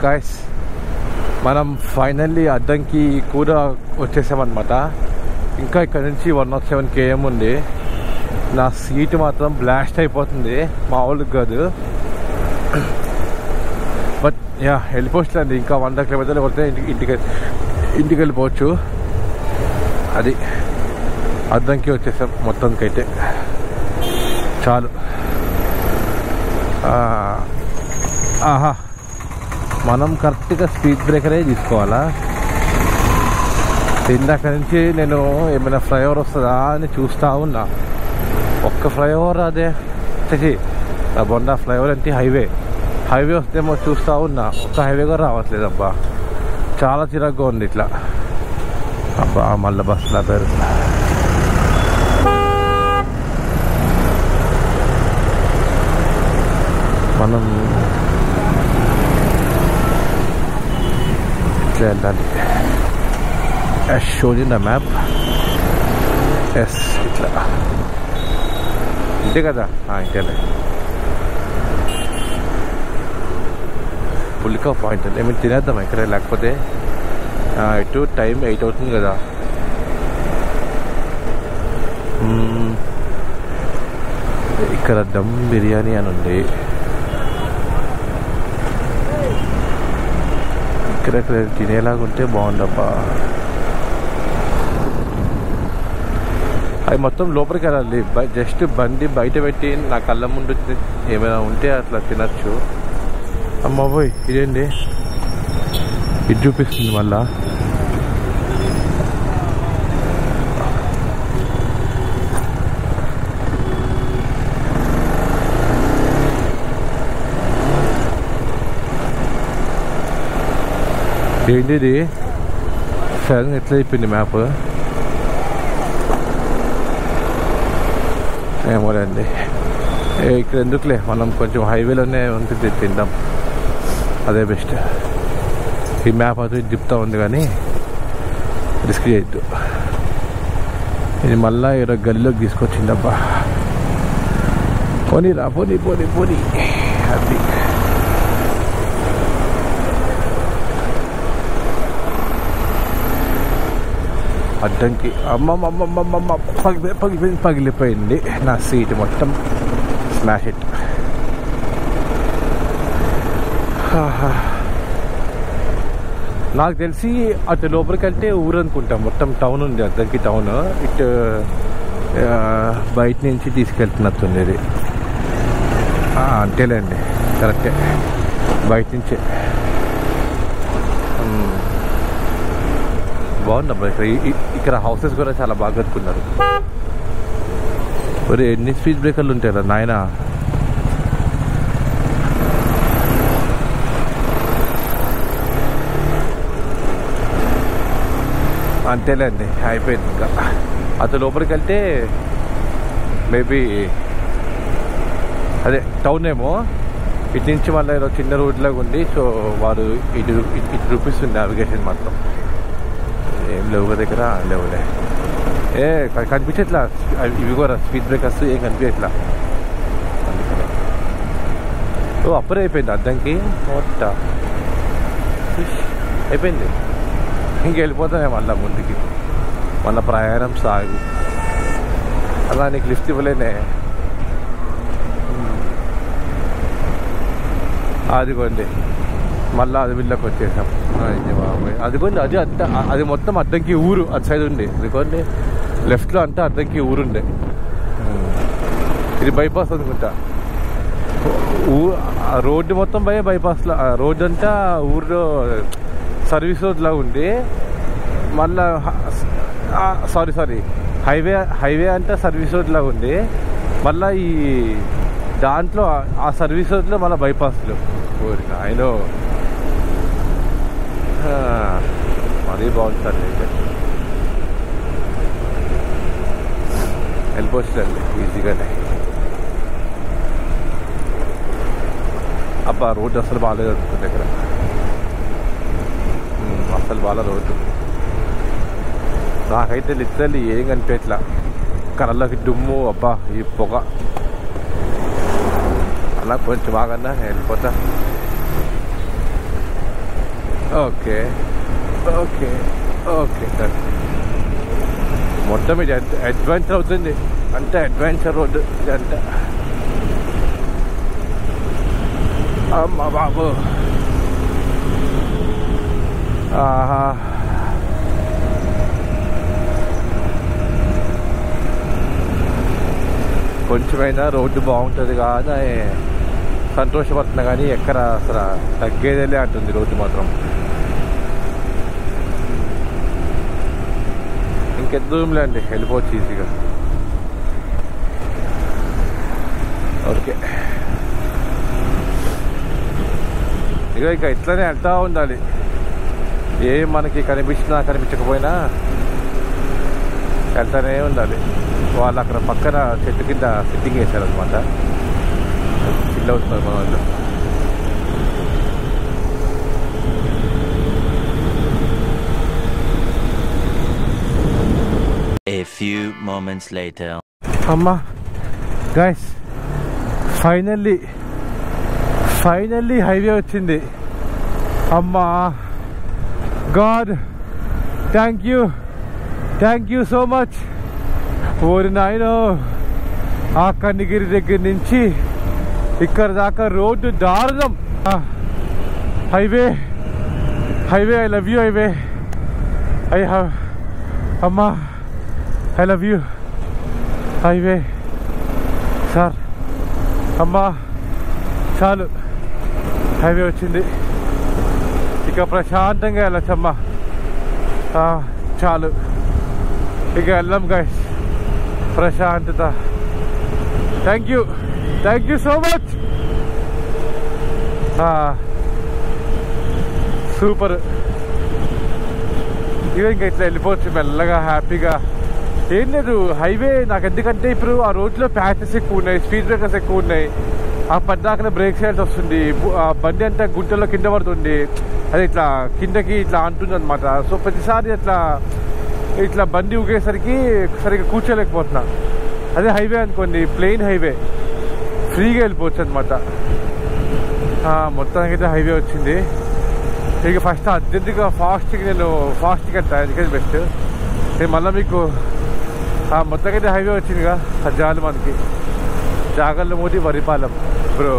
Guys మనం finally Addanki కూడా వచ్చేసామన్నమాట. ఇంకా ఇక్కడ నుంచి 107 km ఉంది. నా సీట్ మాత్రం బ్లాస్ట్ అయిపోతుంది, మామూలుగా కాదు. బట్ యా వెళ్ళిపోవచ్చులేండి, ఇంకా 100 kilometers కొడితే ఇంటికి వెళ్ళిపోవచ్చు. అది అద్దంకి వచ్చేసాం మొత్తానికైతే, చాలు. ఆహా, మనం కరెక్ట్గా స్పీడ్ బ్రేకరే తీసుకోవాలా. ఇందాక నుంచి నేను ఏమైనా ఫ్లైఓవర్ వస్తుందా అని చూస్తూ ఉన్నా. ఒక్క ఫ్లైఓవర్ అదే వచ్చేసి నా బొండా ఫ్లైఓవర్ అంటే హైవే వస్తేమో చూస్తూ ఉన్నా. ఒక్క హైవే కూడా రావట్లేదు అబ్బా, చాలా చిరాగ్గా ఉంది ఇట్లా. అబ్బా మళ్ళీ బస్సులా పేరు. మనం ఇట్లా వెళ్ళాలి. Shows in the map. Yes, ఇట్లా ఇంతే కదా. ఇంకేలే పుల్లికా పాయింట్ అంటే ఏమైనా తినేద్దాం ఇక్కడ, లేకపోతే ఇటు టైం 8 అవుతుంది కదా. ఇక్కడ దమ్ బిర్యానీ అని ఉంది. ఇక్కడ తినేలాగుంటే బాగుండబ్బా. అది మొత్తం లోపలికి వెళ్ళాలి. జస్ట్ బండి బయట పెట్టి నా కళ్ళ ముందు ఏమైనా ఉంటే అట్లా తినచ్చు. అమ్మ పోయి ఇదేంటి ఇది చూపిస్తుంది మళ్ళా. ఏంటిది సడన్ ఎట్లా అయిపోయింది మ్యాప్, ఏమోలేండి. ఇక్కడ ఎందుకులే, మనం కొంచెం హైవేలోనే ఉంటుంది తిందాం, అదే బెస్ట్. ఈ మ్యాప్ అది దిప్తా ఉంది కానీ రిస్క్ చేయొద్దు. ఇది మళ్ళా ఈరోజు గల్లీలోకి తీసుకొచ్చిందబ్బా. పోనీరా పోనీ అది. అడ్డంకి అమ్మమ్మమ్మమ్మమ్మ పగిలిపోయింది నా సీట్ మొత్తం. Smash it. నాకు తెలిసి అటు లోపలికి వెళ్తే ఊరు అనుకుంటాం. మొత్తం టౌన్ ఉంది, అద్దంకి టౌన్. ఇటు బయట నుంచి తీసుకెళ్తున్నట్టుంది ఇది. అంతేలేండి, కరెక్టే, బయట నుంచే. బాగుందబ్బా ఇక్కడ హౌసెస్ కూడా చాలా బాగా కట్టుకున్నారు. మరి ఎన్ని స్పీడ్ బ్రేకర్లు ఉంటాయి రా నాయన. అంతేలేండి, అయిపోయింది. ఇంకా అతను లోపలికి వెళ్తే మేబీ అదే టౌన్ ఏమో. ఇటు నుంచి మళ్ళీ ఏదో చిన్న రోడ్ లాగా ఉంది. సో వారు ఇటు చూపిస్తుంది నావిగేషన్ మాత్రం. ఏం లేవు దగ్గర, లేవులే. కనిపించట్లా ఇవి కూడా స్పీడ్ బ్రేకర్స్ ఏం కనిపించట్లా. అందుకనే అప్పుడే అయిపోయింది అద్దంకి మొట్ట అయిపోయింది. ఇంకెళ్ళిపోతానే మళ్ళీ ముందుకి, మళ్ళీ ప్రయాణం సాగు. అలా నీకు లిఫ్ట్ ఇవ్వలేనే. అదిగోండి మళ్ళీ అది వీళ్ళకి వచ్చేసాం. అదిగోండి అది మొత్తం అద్దంకి ఊరు అటు సైడ్ ఉంది. అదిగోండి లెఫ్ట్లో అంతా అద్దంకి ఊరుండే. ఇది బైపాస్ అనుకుంటా. రోడ్డు మొత్తం బైపాస్లో, రోడ్డు అంతా ఊరిలో సర్వీస్ రోడ్ లాగా ఉంది. మళ్ళా సారీ హైవే అంతా సర్వీస్ రోడ్ లాగా ఉంది. మళ్ళీ ఈ దాంట్లో ఆ సర్వీస్ రోడ్లో మళ్ళీ బైపాస్లో ఆయన మరీ బాగుంది సార్. అయితే వెళ్ళిపోవచ్చులేండి ఈజీగానే. అబ్బా రోడ్డు అసలు బాగాలేదు అనుకుంటుంది దగ్గర, అసలు బాగా రోడ్డు. నాకైతే లిటరల్లీ ఏం కనిపించట్లా, కళ్ళకి దుమ్ము. అబ్బా ఈ పొగ అలా కొంచెం బాగన్నా వెళ్ళిపోతా. Okay okay okay sir. మొత్తం ఇది అడ్వెంచర్ అవుతుంది అంటే అడ్వెంచర్ రోడ్డు ఇదంతా. అమ్మా బాబు ఆహా. కొంచెమైనా రోడ్డు బాగుంటుంది కానీ సంతోషపడుతున్నా కానీ ఎక్కడ అసలు తగ్గేదేలే అంటుంది రోడ్డు మాత్రం. ఇంకెంత దూరంలే అండి, వెళ్ళిపోవచ్చు ఈజీగా. ఓకే ఇక ఇట్లానే వెళ్తూ ఉండాలి. ఏం మనకి కనిపించినా కనిపించకపోయినా వెళ్తానే ఉండాలి. వాళ్ళు అక్కడ పక్కన చెట్టు కింద సిట్టింగ్ వేశారు అనమాట. చిల్ అవుతున్నారు మన వాళ్ళు. A few moments later. అమ్మా గైస్, ఫైనల్లీ హైవే వచ్చింది. అమ్మా God, thank you so much. ఓరి నాయనో, ఆ కన్నిగిరి దగ్గర నుంచి ఇక్కడ దాకా రోడ్డు దారుణం. Highway I love you highway. అమ్మా I love you highway sir. అమ్మా చాలు, హైవే వచ్చింది. ఇక ప్రశాంతంగా వెళ్ళచ్చమ్మా. చాలు, ఇక వెళ్ళాం గైస్, ప్రశాంతత. Thank you so much. Super. ఇక ఇంకా ఇట్లా వెళ్ళిపోవచ్చు మెల్లగా హ్యాపీగా. ఏం లేదు, హైవే నాకు ఎందుకంటే ఇప్పుడు ఆ రోడ్లో ప్యాచెస్ ఎక్కువ ఉన్నాయి, స్పీడ్ బ్రేకర్స్ ఎక్కువ ఉన్నాయి. ఆ పద్దాకనే బ్రేక్ చేయాల్సి వస్తుంది. ఆ బండి అంతా గుంటల్లో కింద పడుతుంది. అది ఇట్లా కిందకి ఇట్లా అంటుంది అనమాట. సో ప్రతిసారి ఇట్లా బండి ఊగేసరికి సరిగ్గా కూర్చోలేకపోతున్నా. అదే హైవే అనుకోండి, ప్లెయిన్ హైవే, ఫ్రీగా వెళ్ళిపోవచ్చు అనమాట. మొత్తానికి అయితే హైవే వచ్చింది. ఇక ఫస్ట్ అర్జెంటుగా ఫాస్ట్గా వెళ్తాను, ఎందుకంటే బెస్ట్. నేను మళ్ళీ మీకు మొత్తానికైతే హైవే వచ్చిందిగా, అది చాలు మనకి. జాగర్ల మూటి వరిపాలెం బ్రో,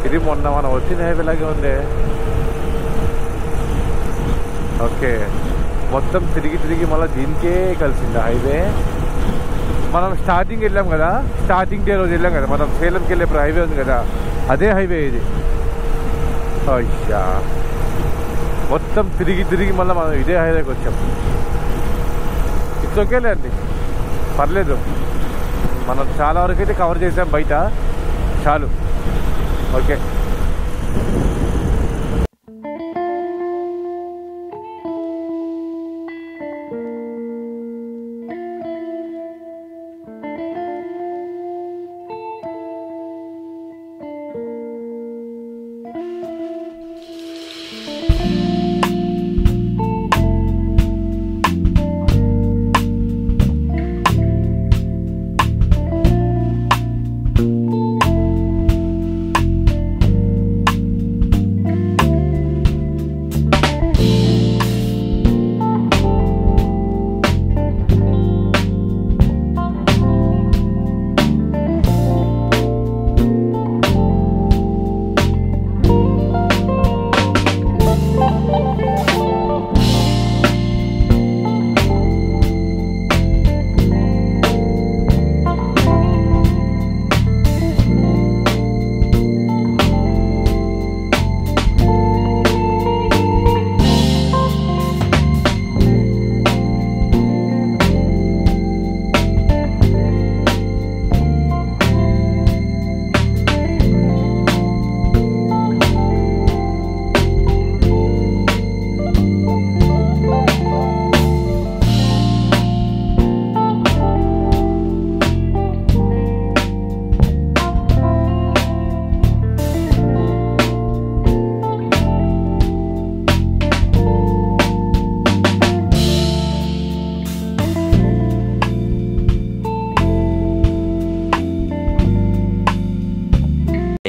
ఇది మొన్న మనం వచ్చిన హైవే లాగే ఉంది. ఓకే, మొత్తం తిరిగి మళ్ళీ దీనికే కలిసింది హైవే. మనం స్టార్టింగ్ వెళ్ళాం కదా, స్టార్టింగ్ డే రోజు వెళ్ళాం కదా మనం సేలంకి వెళ్ళేప్పుడు హైవే ఉంది కదా, అదే హైవే ఇది. అయ్యా, మొత్తం తిరిగి మళ్ళీ మనం ఇదే హైవేకి వచ్చాం. ఇట్స్ ఓకేలే అండి, పర్లేదు. మనం చాలా వరకు అయితే కవర్ చేసాం బయట, చాలు. Okay,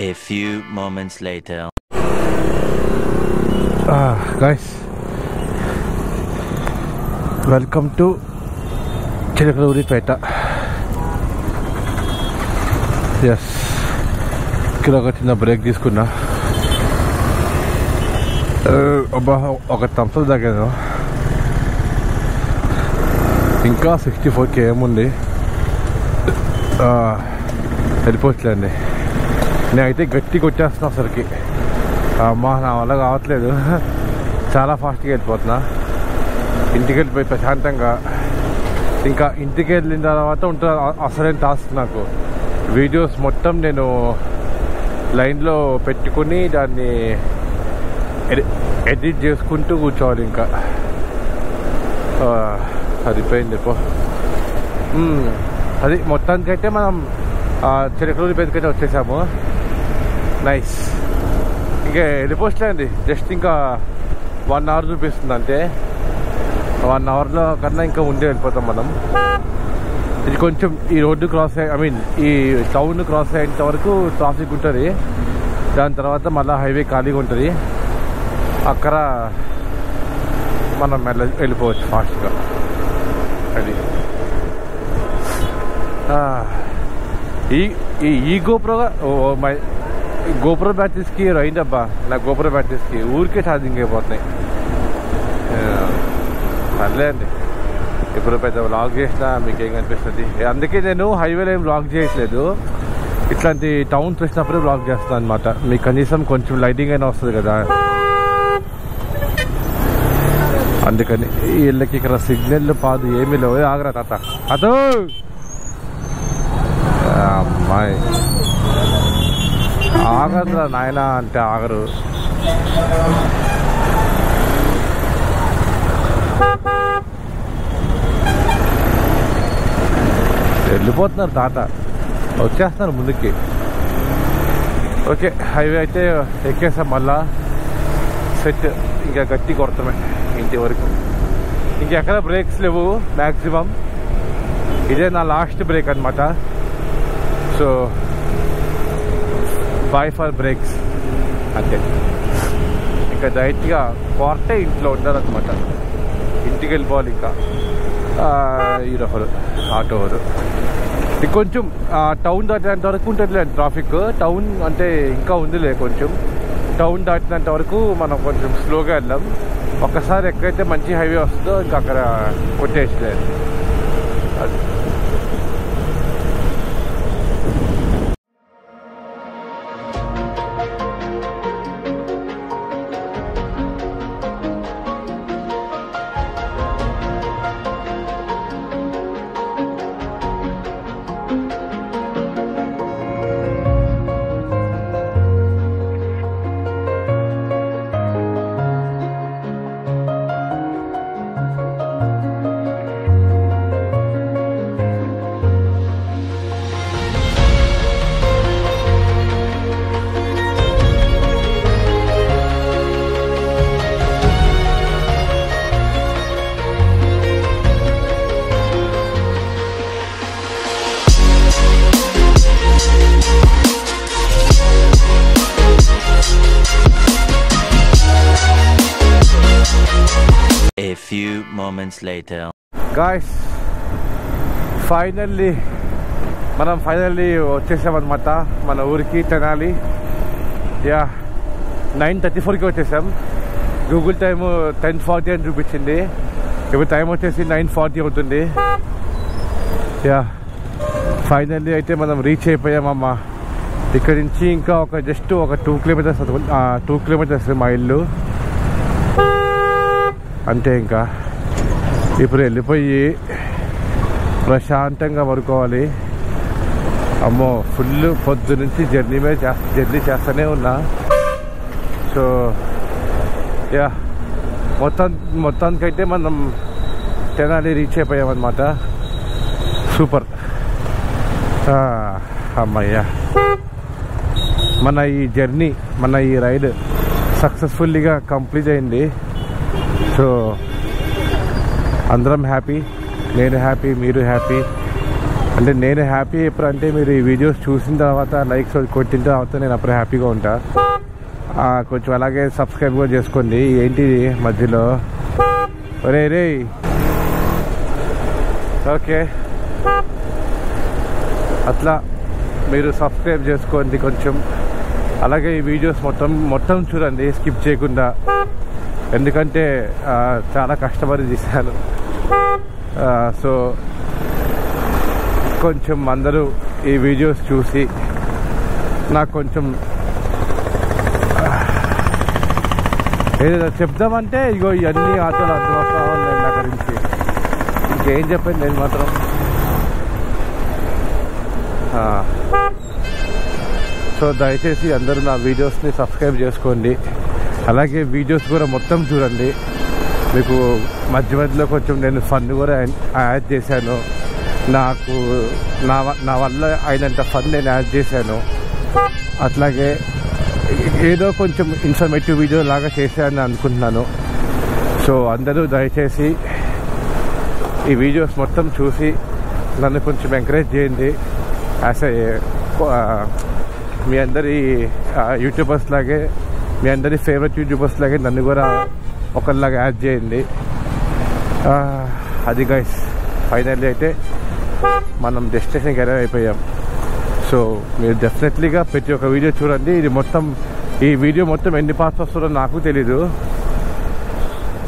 A few moments later. Guys, welcome to Chilakaluripeta. Yes, ఇక్కడ ఒక చిన్న బ్రేక్ తీసుకున్నా. ఒక థమ్స్అప్ తాగాను. ఇంకా 64 km ఉంది. వెళ్ళిపోవచ్చులేండి. నేనైతే గట్టి కొట్టేస్తున్నా అసలుకి. అమ్మా నా వల్ల కావట్లేదు. చాలా ఫాస్ట్గా వెళ్ళిపోతున్నా. ఇంటికి వెళ్ళిపోయి ప్రశాంతంగా ఇంకా ఇంటికి వెళ్ళిన తర్వాత ఉంటుంది అసలైన టాస్క్ నాకు. వీడియోస్ మొత్తం నేను లైన్లో పెట్టుకుని దాన్ని ఎడిట్ చేసుకుంటూ కూర్చోవాలి. ఇంకా సరిపోయింది పో. అది మొత్తానికైతే మనం చిలకలూరిపేటకైతే వచ్చేసాము. నైస్. ఇంకా వెళ్ళిపోవచ్చులేండి. జస్ట్ ఇంకా 1 hour చూపిస్తుంది అంతే. 1 hourలో కన్నా ఇంకా ముందే వెళ్ళిపోతాం మనం. ఇది కొంచెం ఈ రోడ్డు క్రాస్ ఈ టౌన్ క్రాస్ అయ్యేంత వరకు ట్రాఫిక్ ఉంటుంది. దాని తర్వాత మళ్ళీ హైవే ఖాళీగా ఉంటుంది. అక్కడ మనం వెళ్ళిపోవచ్చు ఫాస్ట్గా. అది ఈ గోప్రో బ్యాటరీస్కి రైందబ్బా. నా గోప్రో బ్యాటరీస్కి ఊరికే ఛార్జింగ్ అయిపోతున్నాయి. సర్లే అండి, ఇప్పుడు పెద్ద వ్లాగ్ చేసినా మీకేం కనిపిస్తుంది. అందుకే నేను హైవేలో ఏం వ్లాగ్ చేయట్లేదు. ఇట్లాంటి టౌన్స్ వచ్చినప్పుడే వ్లాగ్ చేస్తాను అనమాట. మీకు కనీసం కొంచెం లైటింగ్ అయినా వస్తుంది కదా. అందుకని వీళ్ళకి ఇక్కడ సిగ్నల్ పాదు ఏమీ లేవు. ఆగరా తాత అదో అమ్మాయి ఆగదురా నాయన అంటే ఆగరు. వెళ్ళిపోతున్నారు తాత, వచ్చేస్తున్నారు ముందుకి. ఓకే, హైవే అయితే ఎక్కేసాం. మళ్ళా సెట్. ఇంకా గట్టి కొడతామే ఇంటి వరకు. ఇంకెక్కడ బ్రేక్స్ లేవు మ్యాక్సిమం. ఇదే నా లాస్ట్ బ్రేక్ అనమాట. సో బై ఫర్ బ్రేక్స్ అంతే. ఇంకా డైరెక్ట్గా క్వార్టే ఇంట్లో ఉండాలన్నమాట. ఇంటికి వెళ్ళిపోవాలి. ఇంకా ఈరోజు ఆటోరు కొంచెం టౌన్ దాటినంత వరకు ఉంటుంది ట్రాఫిక్. టౌన్ అంటే ఇంకా ఉందిలే కొంచెం. టౌన్ దాటినంత వరకు మనం కొంచెం స్లోగా వెళ్ళాం. ఒక్కసారి ఎక్కడైతే మంచి హైవే వస్తుందో ఇంకా అక్కడ కొట్టేసలేదు. అది A few moments later. Guys, మనం ఫైనల్లీ వచ్చేసామన్నమాట మన ఊరికి, తెనాలి. 9:34కి వచ్చేసాం. గూగుల్ టైము 10:40 అని చూపించింది. ఇప్పుడు టైం వచ్చేసి 9:40 అవుతుంది. ఫైనల్లీ అయితే మనం రీచ్ అయిపోయామమ్మా. ఇక్కడ నుంచి ఇంకా జస్ట్ ఒక 2 kilometers మా ఇల్లు అంతే. ఇంకా ఇప్పుడు వెళ్ళిపోయి ప్రశాంతంగా పడుకోవాలి. అమ్మో, ఫుల్ పొద్దు నుంచి జర్నీ చేస్తూనే ఉన్నా. సో మొత్తానికైతే మనం తెనాలి రీచ్ అయిపోయామన్నమాట. సూపర్. అమ్మయ్యా, మన ఈ జర్నీ, మన ఈ రైడ్ సక్సెస్ఫుల్లీగా కంప్లీట్ అయింది. సో అందరం హ్యాపీ. నేను హ్యాపీ, మీరు హ్యాపీ. అంటే నేను హ్యాపీ ఎప్పుడు అంటే మీరు ఈ వీడియోస్ చూసిన తర్వాత, లైక్స్ కొట్టిన తర్వాత నేను అప్పుడే హ్యాపీగా ఉంటా. కొంచెం అలాగే సబ్స్క్రైబ్ కూడా చేసుకోండి. ఏంటి మధ్యలో ఒరే రే. ఓకే, అట్లా మీరు సబ్స్క్రైబ్ చేసుకోండి కొంచెం. అలాగే ఈ వీడియోస్ మొత్తం చూడండి, స్కిప్ చేయకుండా. ఎందుకంటే చాలా కష్టపడి తీశాను. సో కొంచెం అందరూ ఈ వీడియోస్ చూసి నాకు కొంచెం ఏదో చెప్దామంటే ఇగో ఇవన్నీ ఆటలు అర్థమవుతా ఉన్నాయి నా గురించి. ఇంకేం చెప్పండి నేను మాత్రం. సో దయచేసి అందరూ నా వీడియోస్ని సబ్స్క్రైబ్ చేసుకోండి. అలాగే వీడియోస్ కూడా మొత్తం చూడండి. మీకు మధ్యలో కొంచెం నేను ఫన్ కూడా యాడ్ చేశాను. నాకు నా వల్ల అయినంత ఫన్ నేను యాడ్ చేశాను. అట్లాగే ఏదో కొంచెం ఇన్ఫర్మేటివ్ వీడియో లాగా చేశానని అనుకుంటున్నాను. సో అందరూ దయచేసి ఈ వీడియోస్ మొత్తం చూసి నన్ను కొంచెం ఎంకరేజ్ చేయండి. యాజ్ మీ అందరి యూట్యూబర్స్ లాగే, మీ అందరి ఫేవరెట్ యూట్యూబర్స్ లాగే నన్ను కూడా ఒకరిలాగా యాడ్ చేయండి. అది గైస్, ఫైనల్లీ అయితే మనం డెస్టినేషన్కి అరైవ్ అయిపోయాం. సో మీరు డెఫినెట్లీగా ప్రతి ఒక్క వీడియో చూడండి. ఈ వీడియో మొత్తం ఎన్ని పార్ట్స్ వస్తుందో నాకు తెలీదు.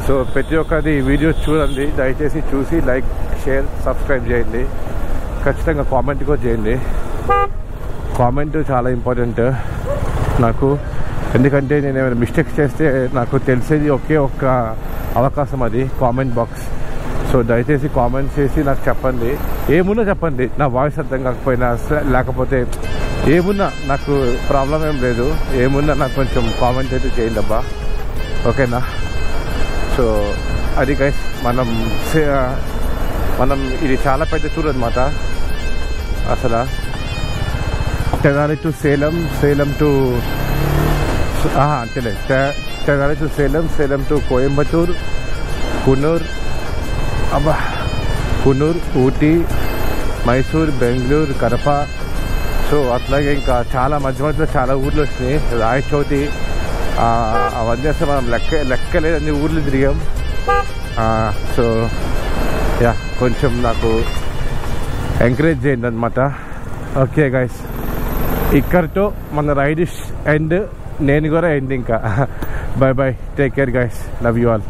సో ప్రతి ఒక్కది ఈ వీడియో చూడండి. దయచేసి చూసి లైక్, షేర్, సబ్స్క్రైబ్ చేయండి. ఖచ్చితంగా కామెంట్ కూడా చేయండి. కామెంట్ చాలా ఇంపార్టెంట్ నాకు. ఎందుకంటే నేను ఏమైనా మిస్టేక్స్ చేస్తే నాకు తెలిసేది ఒకే ఒక్క అవకాశం, అది కామెంట్ బాక్స్. సో దయచేసి కామెంట్ చేసి నాకు చెప్పండి. ఏమున్నా చెప్పండి, నా వాయిస్ అర్థం కాకపోయినా, లేకపోతే ఏమున్నా నాకు ప్రాబ్లం ఏం లేదు. ఏమున్నా నాకు కొంచెం కామెంట్ అయితే చేయండి అబ్బా, ఓకేనా? సో అది గైస్, మనం ఇది చాలా పెద్ద టూర్ అనమాట. అసలు తెనాలి టు సేలం, సేలం టు అంతేలే, Tenali to Salem, Salem to Coimbatore, Coonoor, Coonoor, Ooty, Mysore, Bengaluru, Kadapa. So అట్లాగే ఇంకా చాలా మధ్యలో చాలా ఊర్లు వచ్చినాయి. రాయచోటి, అవన్నీ అసలు మనం లెక్కలేదు, అన్ని ఊర్లు తిరిగాం. సో యా, కొంచెం నాకు ఎంకరేజ్ చేయండి అనమాట. ఓకే గైస్, ఇక్కడితో మన రైడ్ ఎండ్. నేను కూడా ఎండ్ ఇంకా. By by, take care guys, love you all.